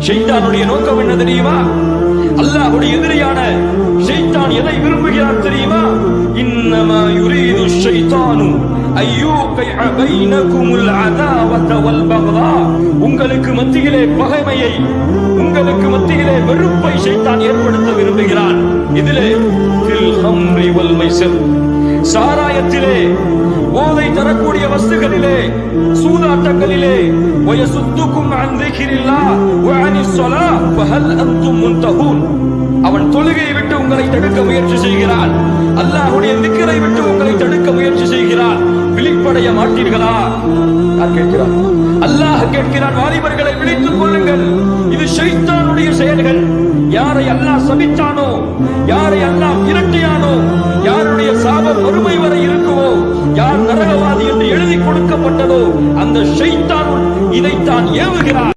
ஷைத்தானுடைய நோக்கம் என்ன தெரியுமா? அல்லாஹ்வுடைய எதிரியான ஷைத்தான் எதை விரும்புகிறார் தெரியுமா? இன்னமா யுரீது ஷைத்தானு அய்யூகிஅ பைனகுமுல் அதாவத வல் பக்தா. உங்களுக்கு மத்தியிலே பகைமையை, உங்களுக்கு மத்தியிலே வெறுப்பை ஷைத்தான் ஏற்படுத்த விரும்புகிறான். இதிலே ஃபில் ஹம்ரி வல் மைஸர், சாராயத்திலே, போதை தரக்கூடிய வஸ்துகளிலே, சூதாட்டங்களிலே, வயசுத்துக்கும் அன் திக்ரில்லாஹ் வ அனிஸ் ஸலாஹ் ஃபஹல் அன்தும் முன்தஹூன். அவன் தொழுகையை விட்டு உங்களை தடுக்க முயற்சி செய்கிறான், அல்லாஹ்வுடைய திக்ரை விட்டு உங்களை தடுக்க முயற்சி செய்கிறான். விழிப்படைய மாட்டீர்களா? யார் கேட்கிறார்? அல்லாஹ் கேட்கிறான், வாலிபர்களை விழித்துக் கொள்ளுங்கள், இது ஷைத்தானுடைய செயல்கள். யாரை அல்லாஹ் சபித்தானோ, யாரை அல்லாஹ் இரட்டியானோ, யாருடைய சாபம் வறுமை வரை இருக்குமோ, யார் நரகவாதி என்று எழுதி கொடுக்கப்பட்டதோ, அந்த ஷைத்தான் இதைத்தான் ஏவுகிறார்.